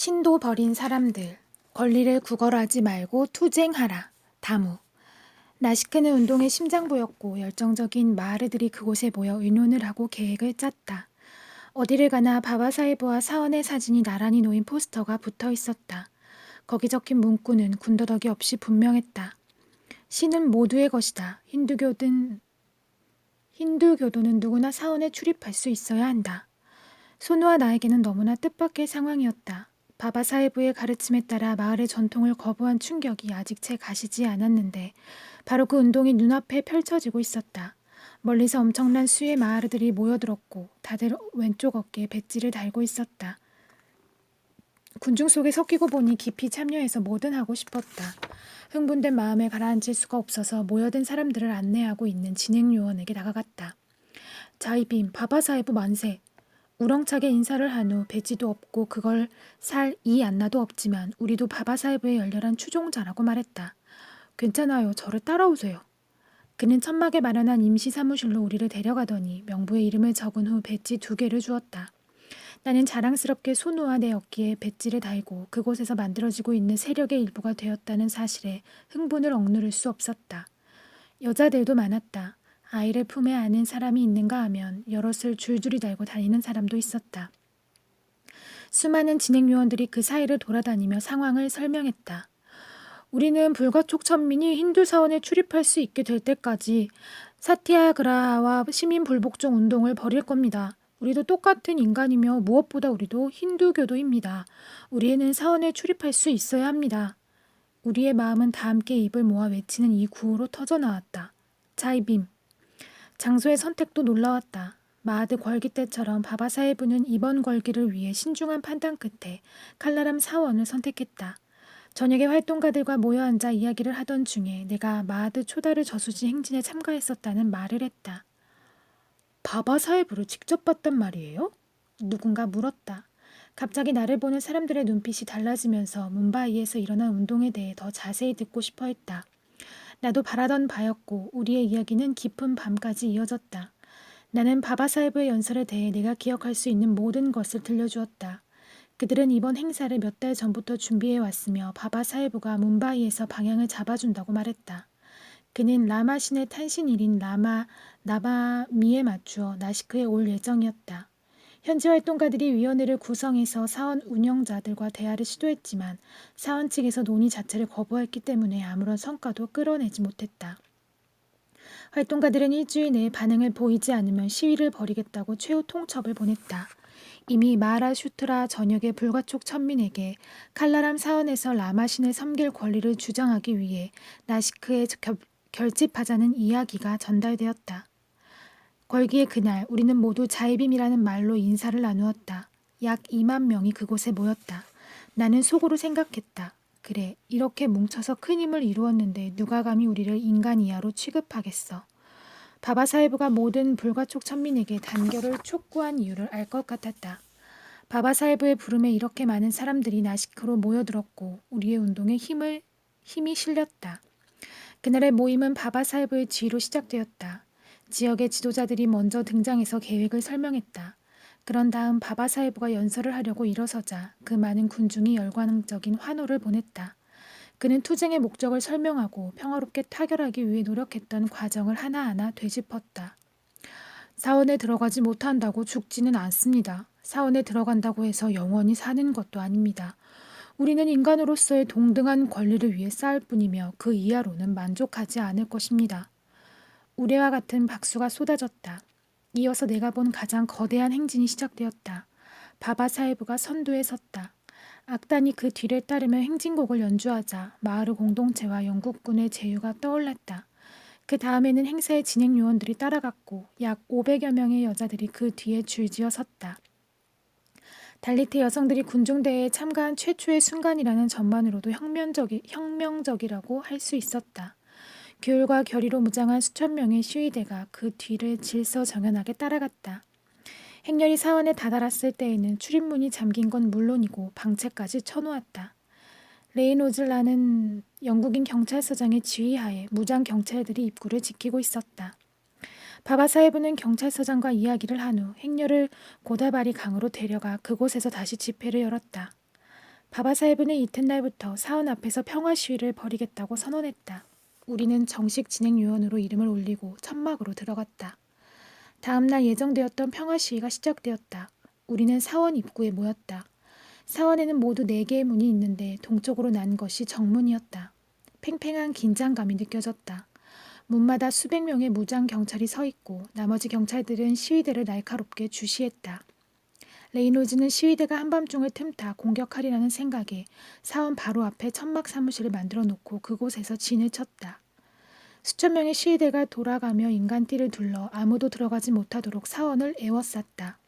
신도 버린 사람들, 권리를 구걸하지 말고 투쟁하라. 다무. 나시크는 운동에 심장부였고 열정적인 마하르들이 그곳에 모여 의논을 하고 계획을 짰다. 어디를 가나 바바사헤브와 사원의 사진이 나란히 놓인 포스터가 붙어 있었다. 거기 적힌 문구는 군더더기 없이 분명했다. 신은 모두의 것이다. 힌두교도는 누구나 사원에 출입할 수 있어야 한다. 소누와 나에게는 너무나 뜻밖의 상황이었다. 바바사헤브의 가르침에 따라 마을의 전통을 거부한 충격이 아직 채 가시지 않았는데 바로 그 운동이 눈앞에 펼쳐지고 있었다. 멀리서 엄청난 수의 마하르들이 모여들었고 다들 왼쪽 어깨에 배지를 달고 있었다. 군중 속에 섞이고 보니 깊이 참여해서 뭐든 하고 싶었다. 흥분된 마음에 가라앉힐 수가 없어서 모여든 사람들을 안내하고 있는 진행요원에게 다가갔다. 자이빔, 바바사헤브 만세. 우렁차게 인사를 한 후 배지도 없고 그걸 살 이 안나도 없지만 우리도 바바사헤브의 열렬한 추종자라고 말했다. 괜찮아요. 저를 따라오세요. 그는 천막에 마련한 임시 사무실로 우리를 데려가더니 명부의 이름을 적은 후 배지 2개를 주었다. 나는 자랑스럽게 소누와 내 어깨에 배지를 달고 그곳에서 만들어지고 있는 세력의 일부가 되었다는 사실에 흥분을 억누를 수 없었다. 여자들도 많았다. 아이를 품에 안은 사람이 있는가 하면 여럿을 줄줄이 달고 다니는 사람도 있었다. 수많은 진행요원들이 그 사이를 돌아다니며 상황을 설명했다. 우리는 불가촉 천민이 힌두 사원에 출입할 수 있게 될 때까지 사티아그라하와 시민 불복종 운동을 벌일 겁니다. 우리도 똑같은 인간이며 무엇보다 우리도 힌두교도입니다. 우리는 사원에 출입할 수 있어야 합니다. 우리의 마음은 다 함께 입을 모아 외치는 이 구호로 터져나왔다. 자이빔. 장소의 선택도 놀라웠다. 마하드 걸기 때처럼 바바사헤브는 이번 걸기를 위해 신중한 판단 끝에 칼라람 사원을 선택했다. 저녁에 활동가들과 모여 앉아 이야기를 하던 중에 내가 마하드 초다르 저수지 행진에 참가했었다는 말을 했다. 바바사헤브를 직접 봤단 말이에요? 누군가 물었다. 갑자기 나를 보는 사람들의 눈빛이 달라지면서 뭄바이에서 일어난 운동에 대해 더 자세히 듣고 싶어 했다. 나도 바라던 바였고 우리의 이야기는 깊은 밤까지 이어졌다. 나는 바바사헤브의 연설에 대해 내가 기억할 수 있는 모든 것을 들려주었다. 그들은 이번 행사를 몇 달 전부터 준비해왔으며 바바사헤브가 뭄바이에서 방향을 잡아준다고 말했다. 그는 라마 신의 탄신일인 나바미에 맞추어 나시크에 올 예정이었다. 현지 활동가들이 위원회를 구성해서 사원 운영자들과 대화를 시도했지만 사원 측에서 논의 자체를 거부했기 때문에 아무런 성과도 끌어내지 못했다. 활동가들은 일주일 내에 반응을 보이지 않으면 시위를 벌이겠다고 최후 통첩을 보냈다. 이미 마하라슈트라 전역의 불가촉 천민에게 칼라람 사원에서 라마신을 섬길 권리를 주장하기 위해 나시크에 결집하자는 이야기가 전달되었다. 걸기의 그날 우리는 모두 자이빔이라는 말로 인사를 나누었다. 약 2만 명이 그곳에 모였다. 나는 속으로 생각했다. 그래, 이렇게 뭉쳐서 큰 힘을 이루었는데 누가 감히 우리를 인간 이하로 취급하겠어. 바바사헤브가 모든 불가촉 천민에게 단결을 촉구한 이유를 알 것 같았다. 바바사헤브의 부름에 이렇게 많은 사람들이 나시크로 모여들었고 우리의 운동에 힘이 실렸다. 그날의 모임은 바바사헤브의 지휘로 시작되었다. 지역의 지도자들이 먼저 등장해서 계획을 설명했다. 그런 다음 바바사헤브가 연설을 하려고 일어서자 그 많은 군중이 열광적인 환호를 보냈다. 그는 투쟁의 목적을 설명하고 평화롭게 타결하기 위해 노력했던 과정을 하나하나 되짚었다. 사원에 들어가지 못한다고 죽지는 않습니다. 사원에 들어간다고 해서 영원히 사는 것도 아닙니다. 우리는 인간으로서의 동등한 권리를 위해 싸울 뿐이며 그 이하로는 만족하지 않을 것입니다. 우레와 같은 박수가 쏟아졌다. 이어서 내가 본 가장 거대한 행진이 시작되었다. 바바사헤브가 선두에 섰다. 악단이 그 뒤를 따르며 행진곡을 연주하자 마을 공동체와 영국군의 제유가 떠올랐다. 그 다음에는 행사의 진행 요원들이 따라갔고 약 500여 명의 여자들이 그 뒤에 줄지어 섰다. 달리테 여성들이 군중대회에 참가한 최초의 순간이라는 점만으로도 혁명적이라고 할 수 있었다. 규율과 결의로 무장한 수천 명의 시위대가 그 뒤를 질서정연하게 따라갔다. 행렬이 사원에 다다랐을 때에는 출입문이 잠긴 건 물론이고 방채까지 쳐놓았다. 레이노즐라는 영국인 경찰서장의 지휘하에 무장 경찰들이 입구를 지키고 있었다. 바바사헤브는 경찰서장과 이야기를 한 후 행렬을 고다바리 강으로 데려가 그곳에서 다시 집회를 열었다. 바바사헤브는 이튿날부터 사원 앞에서 평화 시위를 벌이겠다고 선언했다. 우리는 정식 진행 요원으로 이름을 올리고 천막으로 들어갔다. 다음 날 예정되었던 평화 시위가 시작되었다. 우리는 사원 입구에 모였다. 사원에는 모두 4개의 문이 있는데 동쪽으로 난 것이 정문이었다. 팽팽한 긴장감이 느껴졌다. 문마다 수백 명의 무장 경찰이 서 있고 나머지 경찰들은 시위대를 날카롭게 주시했다. 레이놀즈는 시위대가 한밤중을 틈타 공격하리라는 생각에 사원 바로 앞에 천막 사무실을 만들어 놓고 그곳에서 진을 쳤다. 수천 명의 시위대가 돌아가며 인간띠를 둘러 아무도 들어가지 못하도록 사원을 에워쌌다.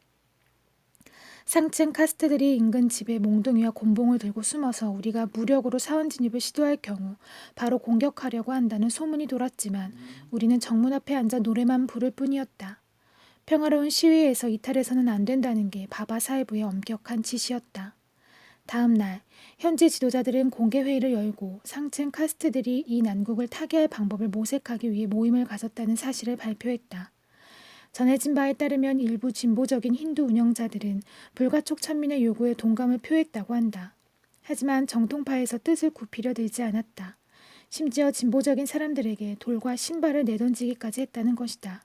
상층 카스트들이 인근 집에 몽둥이와 곤봉을 들고 숨어서 우리가 무력으로 사원 진입을 시도할 경우 바로 공격하려고 한다는 소문이 돌았지만 우리는 정문 앞에 앉아 노래만 부를 뿐이었다. 평화로운 시위에서 이탈해서는 안 된다는 게 바바사헤브의 엄격한 지시였다. 다음 날 현지 지도자들은 공개회의를 열고 상층 카스트들이 이 난국을 타개할 방법을 모색하기 위해 모임을 가졌다는 사실을 발표했다. 전해진 바에 따르면 일부 진보적인 힌두 운영자들은 불가촉 천민의 요구에 동감을 표했다고 한다. 하지만 정통파에서 뜻을 굽히려 들지 않았다. 심지어 진보적인 사람들에게 돌과 신발을 내던지기까지 했다는 것이다.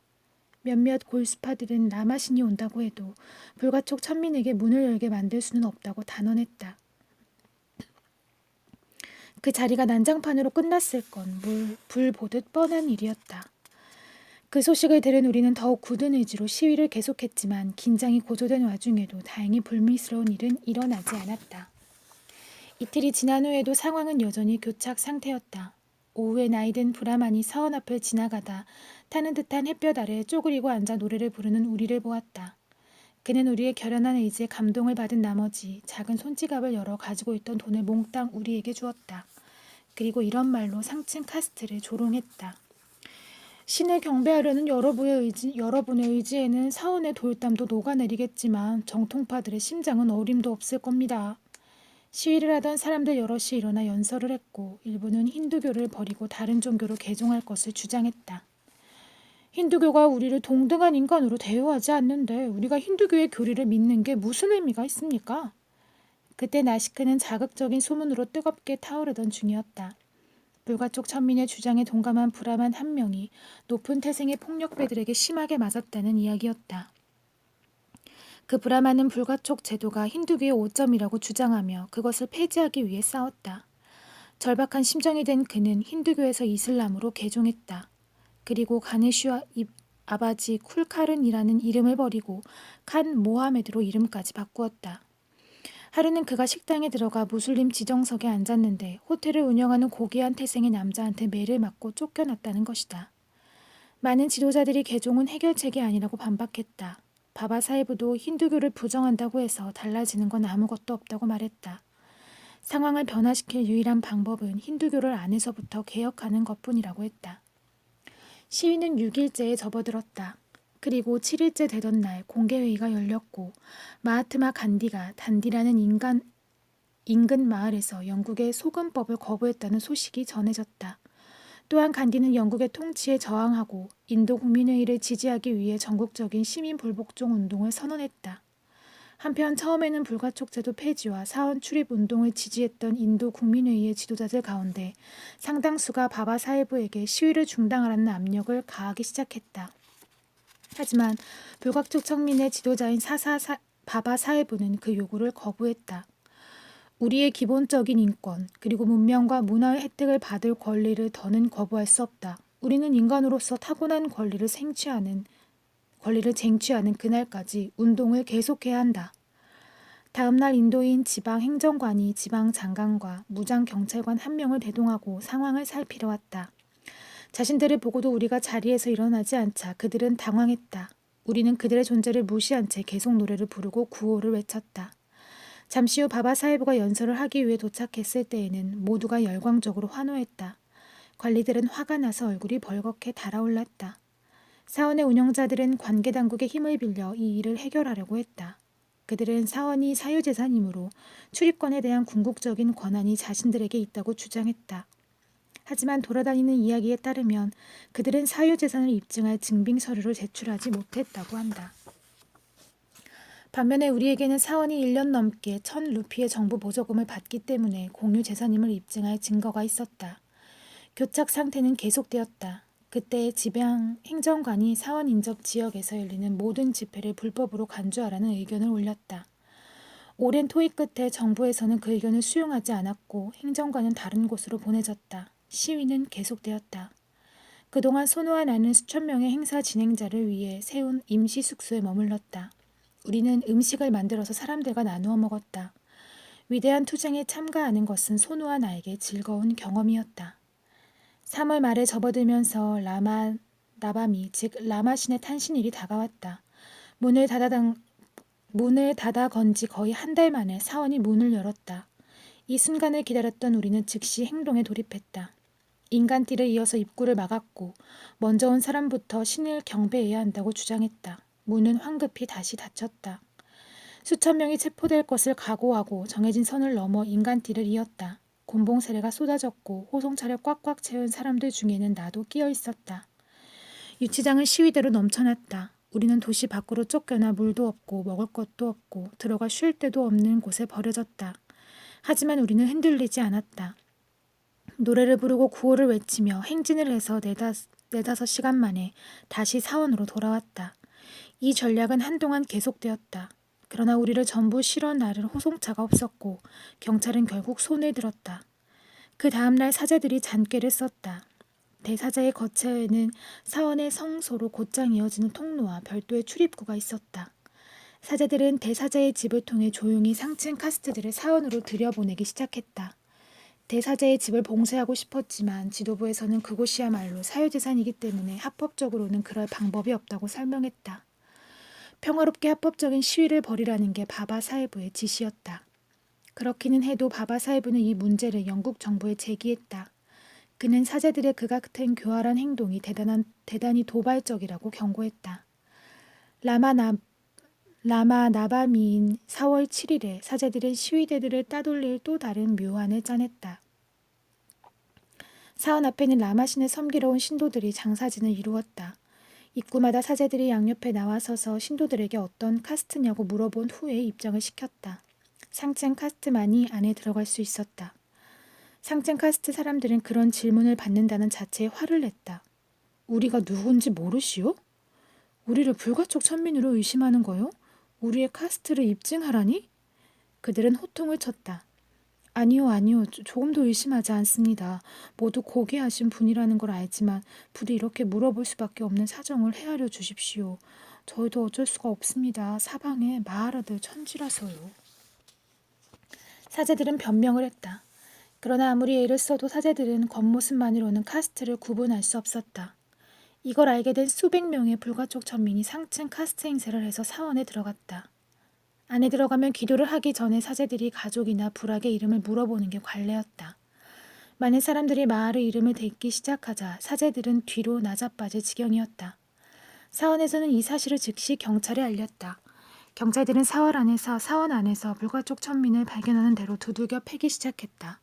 몇몇 골수파들은 라마신이 온다고 해도 불가촉 천민에게 문을 열게 만들 수는 없다고 단언했다. 그 자리가 난장판으로 끝났을 건 불 보듯 뻔한 일이었다. 그 소식을 들은 우리는 더욱 굳은 의지로 시위를 계속했지만 긴장이 고조된 와중에도 다행히 불미스러운 일은 일어나지 않았다. 이틀이 지난 후에도 상황은 여전히 교착 상태였다. 오후에 나이든 브라만이 사원 앞을 지나가다 타는 듯한 햇볕 아래 쪼그리고 앉아 노래를 부르는 우리를 보았다. 그는 우리의 결연한 의지에 감동을 받은 나머지 작은 손지갑을 열어 가지고 있던 돈을 몽땅 우리에게 주었다. 그리고 이런 말로 상층 카스트를 조롱했다. 신을 경배하려는 여러분의 의지에는 사원의 돌담도 녹아내리겠지만 정통파들의 심장은 어림도 없을 겁니다. 시위를 하던 사람들 여럿이 일어나 연설을 했고 일부는 힌두교를 버리고 다른 종교로 개종할 것을 주장했다. 힌두교가 우리를 동등한 인간으로 대우하지 않는데 우리가 힌두교의 교리를 믿는 게 무슨 의미가 있습니까? 그때 나시크는 자극적인 소문으로 뜨겁게 타오르던 중이었다. 불가촉 천민의 주장에 동감한 브라만 한 명이 높은 태생의 폭력배들에게 심하게 맞았다는 이야기였다. 그 브라만은 불가촉 제도가 힌두교의 오점이라고 주장하며 그것을 폐지하기 위해 싸웠다. 절박한 심정이 된 그는 힌두교에서 이슬람으로 개종했다. 그리고 가네슈와 아바지 쿨카른이라는 이름을 버리고 칸 모하메드로 이름까지 바꾸었다. 하루는 그가 식당에 들어가 무슬림 지정석에 앉았는데 호텔을 운영하는 고귀한 태생의 남자한테 매를 맞고 쫓겨났다는 것이다. 많은 지도자들이 개종은 해결책이 아니라고 반박했다. 바바사헤브도 힌두교를 부정한다고 해서 달라지는 건 아무것도 없다고 말했다. 상황을 변화시킬 유일한 방법은 힌두교를 안에서부터 개혁하는 것뿐이라고 했다. 시위는 6일째에 접어들었다. 그리고 7일째 되던 날 공개회의가 열렸고 마하트마 간디가 단디라는 인근 마을에서 영국의 소금법을 거부했다는 소식이 전해졌다. 또한 간디는 영국의 통치에 저항하고 인도 국민회의를 지지하기 위해 전국적인 시민 불복종 운동을 선언했다. 한편 처음에는 불가촉 제도 폐지와 사원 출입 운동을 지지했던 인도 국민회의의 지도자들 가운데 상당수가 바바사헤브에게 시위를 중단하라는 압력을 가하기 시작했다. 하지만 불가촉 천민의 지도자인 바바사헤브는 그 요구를 거부했다. 우리의 기본적인 인권 그리고 문명과 문화의 혜택을 받을 권리를 더는 거부할 수 없다. 우리는 인간으로서 타고난 권리를 쟁취하는 그날까지 운동을 계속해야 한다. 다음 날 인도인 지방 행정관이 지방 장관과 무장 경찰관 한 명을 대동하고 상황을 살피러 왔다. 자신들을 보고도 우리가 자리에서 일어나지 않자 그들은 당황했다. 우리는 그들의 존재를 무시한 채 계속 노래를 부르고 구호를 외쳤다. 잠시 후 바바사헤브가 연설을 하기 위해 도착했을 때에는 모두가 열광적으로 환호했다. 관리들은 화가 나서 얼굴이 벌겋게 달아올랐다. 사원의 운영자들은 관계당국의 힘을 빌려 이 일을 해결하려고 했다. 그들은 사원이 사유재산이므로 출입권에 대한 궁극적인 권한이 자신들에게 있다고 주장했다. 하지만 돌아다니는 이야기에 따르면 그들은 사유재산을 입증할 증빙 서류를 제출하지 못했다고 한다. 반면에 우리에게는 사원이 1년 넘게 1,000루피의 정부 보조금을 받기 때문에 공유 재산임을 입증할 증거가 있었다. 교착 상태는 계속되었다. 그때 지방 행정관이 사원 인접 지역에서 열리는 모든 집회를 불법으로 간주하라는 의견을 올렸다. 오랜 토의 끝에 정부에서는 그 의견을 수용하지 않았고 행정관은 다른 곳으로 보내졌다. 시위는 계속되었다. 그동안 손우와 나는 수천 명의 행사 진행자를 위해 세운 임시 숙소에 머물렀다. 우리는 음식을 만들어서 사람들과 나누어 먹었다. 위대한 투쟁에 참가하는 것은 손우와 나에게 즐거운 경험이었다. 3월 말에 접어들면서 라마 나밤이 즉 라마신의 탄신일이 다가왔다. 문을 닫아 건지 거의 한 달 만에 사원이 문을 열었다. 이 순간을 기다렸던 우리는 즉시 행동에 돌입했다. 인간띠를 이어서 입구를 막았고 먼저 온 사람부터 신을 경배해야 한다고 주장했다. 문은 황급히 다시 닫혔다. 수천 명이 체포될 것을 각오하고 정해진 선을 넘어 인간띠를 이었다. 곤봉 세례가 쏟아졌고 호송차를 꽉꽉 채운 사람들 중에는 나도 끼어 있었다. 유치장은 시위대로 넘쳐났다. 우리는 도시 밖으로 쫓겨나 물도 없고 먹을 것도 없고 들어가 쉴 데도 없는 곳에 버려졌다. 하지만 우리는 흔들리지 않았다. 노래를 부르고 구호를 외치며 행진을 해서 네다섯 시간 만에 다시 사원으로 돌아왔다. 이 전략은 한동안 계속되었다. 그러나 우리를 전부 실어 나를 호송차가 없었고 경찰은 결국 손을 들었다. 그 다음날 사제들이 잔꾀를 썼다. 대사자의 거처에는 사원의 성소로 곧장 이어지는 통로와 별도의 출입구가 있었다. 사제들은 대사자의 집을 통해 조용히 상층 카스트들을 사원으로 들여보내기 시작했다. 대사자의 집을 봉쇄하고 싶었지만 지도부에서는 그곳이야말로 사유재산이기 때문에 합법적으로는 그럴 방법이 없다고 설명했다. 평화롭게 합법적인 시위를 벌이라는 게 바바 사헤브의 지시였다. 그렇기는 해도 바바 사헤브는 이 문제를 영국 정부에 제기했다. 그는 사제들의 그 같은 교활한 행동이 대단히 도발적이라고 경고했다. 라마 나바미인 4월 7일에 사제들은 시위대들을 따돌릴 또 다른 묘안을 짜냈다. 사원 앞에는 라마신을 섬기러 온 신도들이 장사진을 이루었다. 입구마다 사제들이 양옆에 나와서서 신도들에게 어떤 카스트냐고 물어본 후에 입장을 시켰다. 상층 카스트만이 안에 들어갈 수 있었다. 상층 카스트 사람들은 그런 질문을 받는다는 자체에 화를 냈다. 우리가 누군지 모르시오? 우리를 불가촉 천민으로 의심하는 거요? 우리의 카스트를 입증하라니? 그들은 호통을 쳤다. 아니요. 조금도 의심하지 않습니다. 모두 고귀하신 분이라는 걸 알지만 부디 이렇게 물어볼 수밖에 없는 사정을 헤아려 주십시오. 저희도 어쩔 수가 없습니다. 사방에 마하라들 천지라서요. 사제들은 변명을 했다. 그러나 아무리 애를 써도 사제들은 겉모습만으로는 카스트를 구분할 수 없었다. 이걸 알게 된 수백 명의 불가촉 천민이 상층 카스트 행세를 해서 사원에 들어갔다. 안에 들어가면 기도를 하기 전에 사제들이 가족이나 부락의 이름을 물어보는 게 관례였다. 많은 사람들이 마을의 이름을 듣기 시작하자 사제들은 뒤로 나자빠질 지경이었다. 사원에서는 이 사실을 즉시 경찰에 알렸다. 경찰들은 사원 안에서 불가촉 천민을 발견하는 대로 두들겨 패기 시작했다.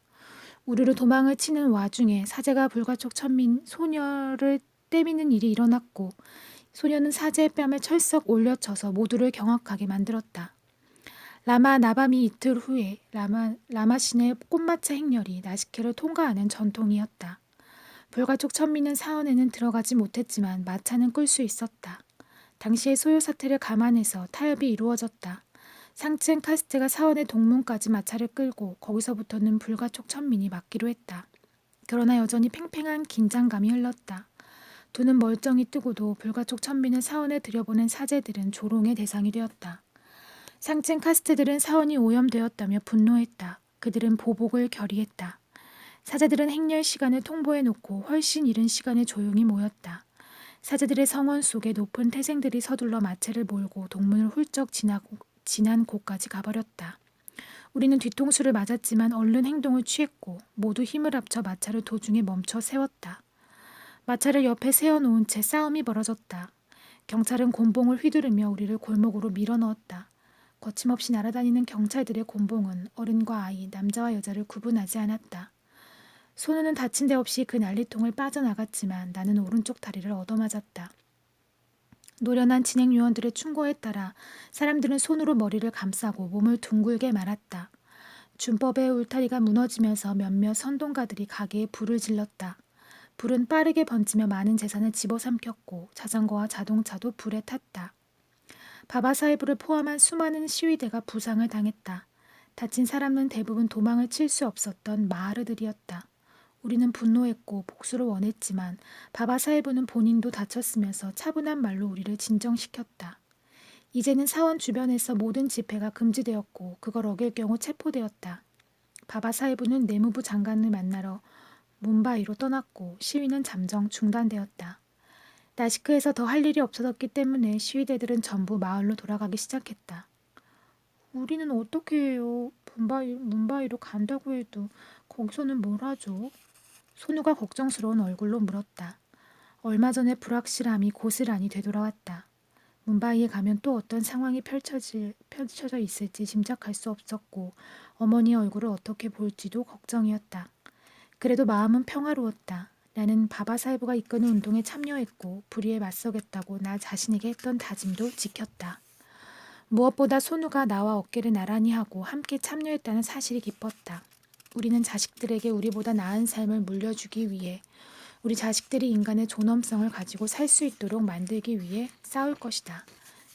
우리로 도망을 치는 와중에 사제가 불가촉 천민 소녀를 때미는 일이 일어났고 소녀는 사제의 뺨을 철썩 올려쳐서 모두를 경악하게 만들었다. 라마 나밤이 이틀 후에 라마신의 꽃마차 행렬이 나시케를 통과하는 전통이었다. 불가촉 천민은 사원에는 들어가지 못했지만 마차는 끌 수 있었다. 당시의 소요 사태를 감안해서 타협이 이루어졌다. 상층 카스트가 사원의 동문까지 마차를 끌고 거기서부터는 불가촉 천민이 막기로 했다. 그러나 여전히 팽팽한 긴장감이 흘렀다. 두 눈 멀쩡히 뜨고도 불가촉 천민을 사원에 들여보낸 사제들은 조롱의 대상이 되었다. 상층 카스트들은 사원이 오염되었다며 분노했다. 그들은 보복을 결의했다. 사제들은 행렬 시간을 통보해놓고 훨씬 이른 시간에 조용히 모였다. 사제들의 성원 속에 높은 태생들이 서둘러 마차를 몰고 동문을 훌쩍 지난 곳까지 가버렸다. 우리는 뒤통수를 맞았지만 얼른 행동을 취했고 모두 힘을 합쳐 마차를 도중에 멈춰 세웠다. 마차를 옆에 세워놓은 채 싸움이 벌어졌다. 경찰은 곤봉을 휘두르며 우리를 골목으로 밀어넣었다. 거침없이 날아다니는 경찰들의 곤봉은 어른과 아이, 남자와 여자를 구분하지 않았다. 소녀는 다친 데 없이 그 난리통을 빠져나갔지만 나는 오른쪽 다리를 얻어맞았다. 노련한 진행 요원들의 충고에 따라 사람들은 손으로 머리를 감싸고 몸을 둥글게 말았다. 준법의 울타리가 무너지면서 몇몇 선동가들이 가게에 불을 질렀다. 불은 빠르게 번지며 많은 재산을 집어삼켰고 자전거와 자동차도 불에 탔다. 바바사헤브를 포함한 수많은 시위대가 부상을 당했다. 다친 사람은 대부분 도망을 칠 수 없었던 마하르들이었다. 우리는 분노했고 복수를 원했지만 바바사헤브는 본인도 다쳤으면서 차분한 말로 우리를 진정시켰다. 이제는 사원 주변에서 모든 집회가 금지되었고 그걸 어길 경우 체포되었다. 바바사헤브는 내무부 장관을 만나러 뭄바이로 떠났고 시위는 잠정 중단되었다. 나시크에서 더 할 일이 없어졌기 때문에 시위대들은 전부 마을로 돌아가기 시작했다. 우리는 어떻게 해요? 뭄바이로 간다고 해도 거기서는 뭘 하죠? 손우가 걱정스러운 얼굴로 물었다. 얼마 전에 불확실함이 고스란히 되돌아왔다. 뭄바이에 가면 또 어떤 상황이 펼쳐져 있을지 짐작할 수 없었고 어머니의 얼굴을 어떻게 볼지도 걱정이었다. 그래도 마음은 평화로웠다. 나는 바바사헤브가 이끄는 운동에 참여했고 불의에 맞서겠다고 나 자신에게 했던 다짐도 지켰다. 무엇보다 손우가 나와 어깨를 나란히 하고 함께 참여했다는 사실이 기뻤다. 우리는 자식들에게 우리보다 나은 삶을 물려주기 위해 우리 자식들이 인간의 존엄성을 가지고 살 수 있도록 만들기 위해 싸울 것이다.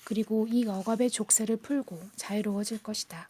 그리고 이 억압의 족쇄를 풀고 자유로워질 것이다.